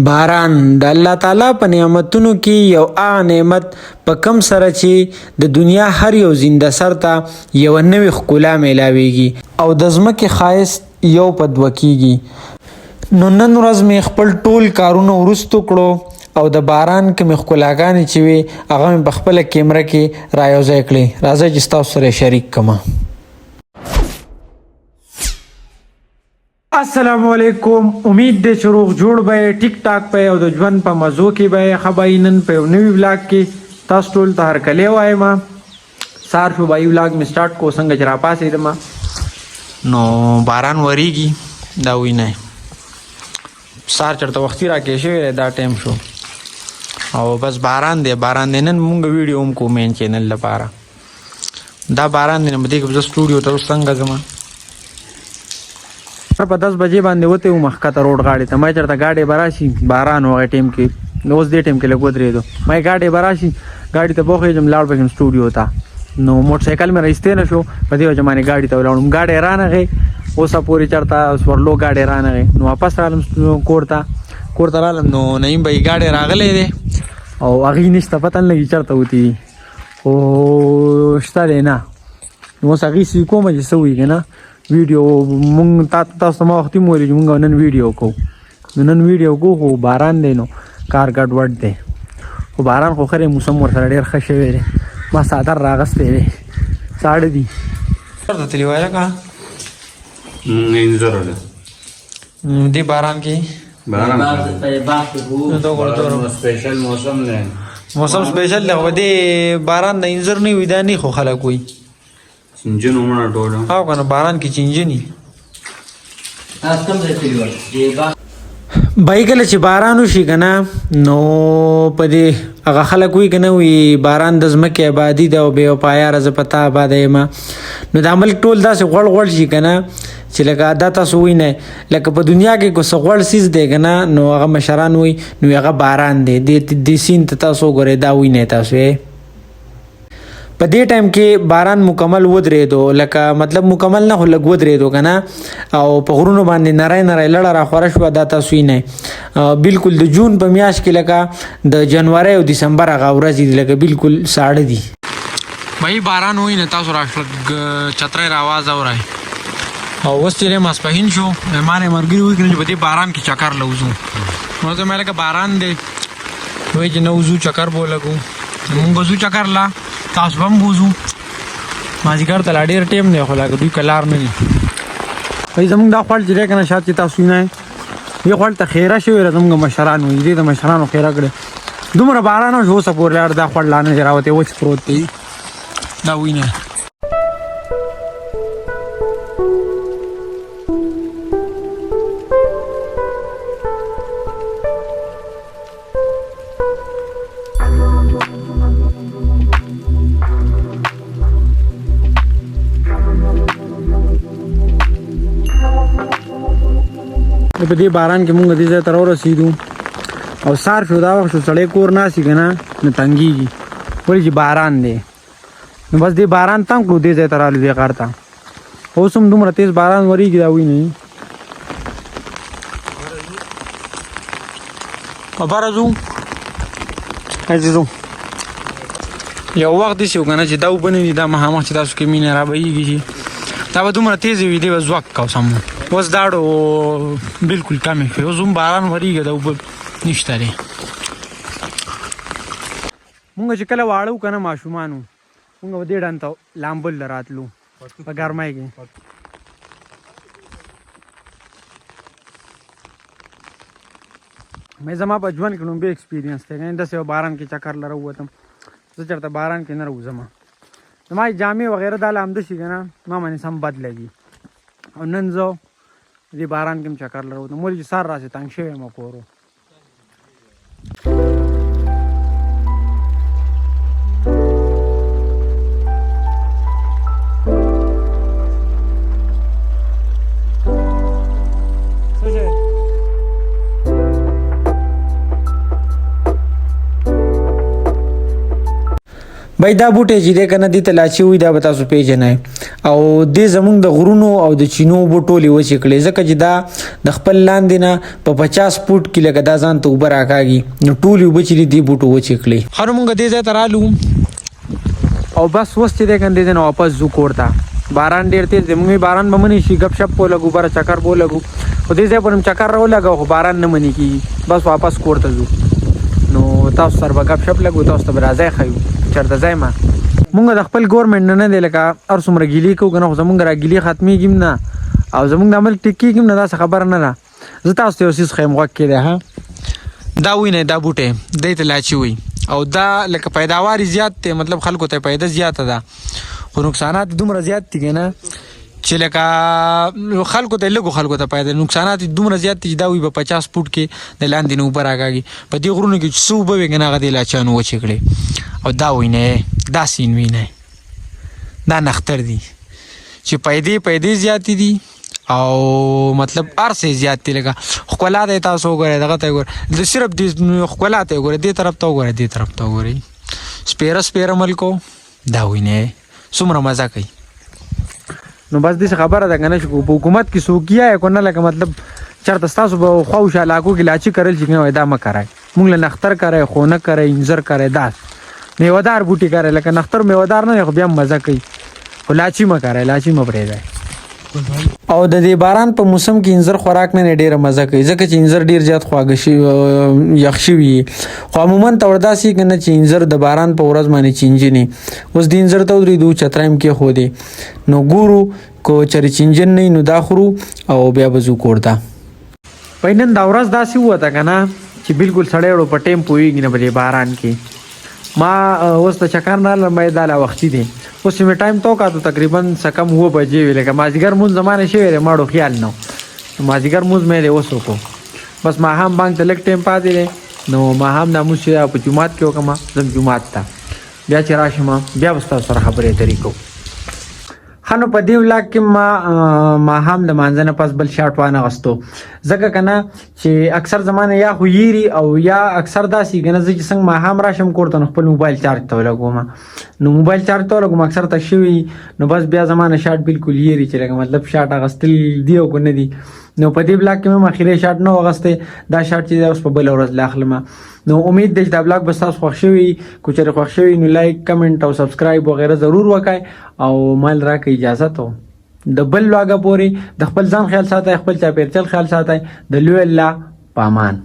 باران د الله تعالی په نعمتونو کې یو نعمت په کم سره چې د دنیا هر یو زنده سر ته یو نوې ښکلا میلاویږي او د ځمکې ښایست یو په دوه کیږي. نو نن ورځ مې خپل ټول کارونه وروستو کړو او د باران کومې ښکلاګانې چې وي هغه مې په خپله کیمره کې رایوځای کړې. راځئ چې ستاسو سره شریک کړم. السلام علیکم. امید دی چې روغ جوړ به ټیک ټاک به او د ژوند په مزو کې به خبرې نن په یو نوي ولاګ کې تاسو ټول ته هرکلی وایم. سار شو به ولاګ مې سټارټ کو څنګه چې راپاسېدم نو باران وریږي دا وینئ. سار چېرته وختي راکې شوی دی دا ټایم شو او بس باران دی نن مونږ ویډیو هم کوو مین چینل لپاره. دا باران دی نو په دې کې زه سټوډیو ته اوس څنګه ځم په 10 بجې باندې وته وم ښکته روډ غاړې ته. ما چېرته ګاډی به راشي باران و هغه ټایم کې نو اوس دې ټایم کې لږ ودرېدو. ما ګاډی به راشي ګاډي ته به وخېږم لاړ به شم سټوډیو ته. نو موټر سایکل مې رایستی نه شو په دې وجه باندې ګاډي ته ولاړم. ګاډی رانغی اوسه پورې چېرته سورلو ګاډی رانغی نو واپس رالم کور ته رالم نو نعیم بھائی ګاډی راغلی دی او هغې نشته پته نه لګي چېرته وتې دي خو شته دی نه. نو اوس هغې سوي کومه چې څه وي که نه ویډیو مونږ تاسو ته ما وختي مو ویلي چې مونږ نن ویډیو کوو. نو نن ویډیو کوو خو باران دی نو کار ګډوډ دی. خو باران خو خیر موسم ورسره ډېر ښه شوی دی. ما څادر راغستی دی ساړه دي. چېرته تللي وای لکه دې باران کې موسم سپیشل دی خو دې باران د انځر نه وي دا نه خو خلک وایي چنجن ومنه ټول او کنه باران کې چنجنی بای کله چې باران وشي کنه نو په دې هغه خلک وی کنه وی باران د ځمکې آبادی ده او بې وفایه رزه پتا آباد یم نو د عمل ټول داسې غوړ شي کنه چې لکه دا تاسو وینئ لکه په دنیا کې کو څه غوړ سیز دی کنه نو هغه مشران وی نو هغه باران دی د سین ته تاسو ګورئ دا وینئ تاسو په دې ټایم کې باران مکمل ودرېدو لکه مطلب مکمل نه خو لږ ودرېدو که نه او په غرونو باندې نری لړه راخوره شوه. دا تاسو وینئ بلکل د جون په میاشت کې لکه د جنوري او دسمبر هغه ورځې دي لکه بلکل ساړه دي. بهي باران وینئ تاسو چترۍ راواز اورئ او اوس چې دی ماسپښین شو ما نه ملګري وایي چې په دې باران کې چکر له وځو. نو ته مې لکه باران دی وایي چې نه وځو چکر به ولګو مونږ به ځو چکر لا تاسو به هم بوځو. مازدیګر ته لا ډېر ټایم دی خو لکه دوی کلار نه دي. وایي زمونږ دا خوړ چې دی که نه شاید چې تاسو وینئ دې خوړ ته خیره شوې ده زمونږ مشران وایي دې د مشرانو خیره کړې دومره باران و چې اوسه پورې لاړ دا خوړ لا نه دی راوتی وچ پروت دی دا وینئ. په دې باران کې مونږ دې ځای ته راورسېدو او سار شو دا وخت شو سړی کور ناستي که نه نو تنګېږي ولې چې باران دی نو بس دې باران تنګ کړو دې ځای ته رالو دې غر ته. اوس هم دومره تیز باران ورېږي دا وینئ بره ځو هسې ځو یو وخت داسې و که نه چې دا اوبه نه وي دا مخامخ چې تاسو کې مینه رابهېږي چې دا به دومره تیز وي دی به ځواک کو سم اوس داړو بلکل کمې شوې اوس هم باران ورېږي دا اوبه نشته دی. مونږ چې کله واړه وو که نه ماشومان وو مونږ به دې ډنډ ته لامبل له راتلو په ګرمۍ کې. مې زما په ژوند کې لومبی ایکسپیرینس دی که داسې باران کې چکر له راووتم زه چېرته باران کې نه راوځم زما جامې وغیره دا لامده شي که نه ما باندې سم بد لګي او نن زه دې باران کې هم چکر له راوتم ولې چې سار راسې تنګ شوی یم کورو. بای دا بوټی چې دی که نه دې ته لاچي وي دا به تاسو پیژنئ او دې زموږ د غرونو او د چینو اوبه ټولې وچې کړې ځکه چې دا د خپل لاندې نه په 50 فوټ کې لکه دا ځان ته اوبه راکاږي نو ټولې اوبه چې دي دې بوټو وچې کړې. ښه نو مونږ دې ځای ته رالو او بس اوس چې دی که نه دې ځای نه واپس ځو کور ته. باران ډېر تیز دی. مونږ باران به منې شي ګپ شپ ولګو بره چکر به ولګو خو دې ځای پورې چکر راولګو خو باران نه منې کېږي. بس واپس کور ته ځو نو تاسو سره به ګپ شپ لګو تاسو ته به راځئ ښیو چېرته ځای ما. مونږ د خپل ګورنمنټ نه دی لکه هر څومره ګیلې کوو که نه خو زمونږ را ګیلې ختمېږي هم نه او زمونږ د عمل ټیک کېږي هم نه داسې خبره نه ده. زه تاسو ته یو څیز ښیم غوږ کې دی ها دا وینئ دا بوټی دی ته لاچي وایي او دا لکه پیداوار زیات دی مطلب خلکو ته پیدا زیاته ده خو نقصانات دومره زیات دي که نه چې لکه خلکو ته لږو خلکو ته پیدا نقصانات دومره زیات دي چې دا وي به 50 فوټ کې د لاندې نه اوبه راکاږي په دې غرونو کې چې څه اوبه وي که نه هغه دې لاچیانو وچې کړې او دا وینئ دا سین وینئ دا نختر دي چې پیدې زیاتې دي او مطلب هر څه زیات دي لکه ښکلا ته یې تاسو وګورئ دغه ته یې وګورئ د صرف دې ښکلا ته یې وګورئ دې طرف ته وګورئ دې طرف ته وګورئ سپېره ملکو دا وینئ څومره مزه کوي. نو بس دې خبره ده که نه چې په حکومت کې څوک یې که نه لکه مطلب چېرته ستاسو به خواوشا علاقو کې لاچي کرل چې نه وایي دا مه کرئ. مونږ له نختر کرئ خونه کرئ انځر کرئ دا میوهدار بوټي کرئ لکه نختر میوهدار نه دی خو بیا هم مزه کوي خو لاچي مه کرئ لاچي مه پرېږدئ. او د دې باران په موسم کې انځر خوراک نه ډېره مزه کوي ځکه چې انځر ډېر زیات خواږه شوي یخ شوي خو عموما ته ور داسې که نه چې انځر د باران په ورځ باندې چینجنې اوس د انځر ته ودرېدو چترایم کې ښودې نو ګورو که چېرې چینجن نه وي نو دا خورو او بیا به ځو کور ته. په نن دا ورځ داسې ووته که نه چې بلکل سړی وړو په ټیم پوهېږي نه په دې باران کې. ما اوس د چکر نه لمبی دا لا وختي دی اوس چې مې ټایم تو کاته تقریبا څه کم 9 بجې وې لکه مازدیګر مونځ زمانې شوی دی ماړو خیال نه مازدیګر مونځ مې دی اوس وکړو بس ماښام بانک ته لږ ټایم پاتې دی نو ماښام دا مونځ چې په جومات کې وکړم ځم جومات ته بیا چې راشم بیا به ستاسو سره خبرې اترې کوو. ښه نو په دې ولاګ کې ما هم د مانځه نه پس بل شاټ وانغستو ځکه که نه چې اکثر زمانه یا خو یېري او یا اکثر داسې که نه زه چې څنګه ماښام راشم کور ته نو خپل موبایل چارج ته ولګوم نو موبایل چارج ته ولګوم اکثر ته شوي نو بس بیا زمانه شاټ بالکل یېري چې لکه مطلب شاټ اغستل دی او که نه دي نو په دې بلاګ کې مې اخري شاټ نه اغستی دا شاټ چې دی اوس په بله ورځ لا اخلم. نو امید دی چې دا بلاګ به ستاسو خوښ شوي که چېرې خوښ شوي نو لایک کمنټ او سبسکرایب وغیره ضرور وکړئ او مال راکړئ اجازه ته د بل بلاګه پورې د خپل ځان خیال ساتئ خپل چاپېریال خیال ساتئ د لوی الله په امان.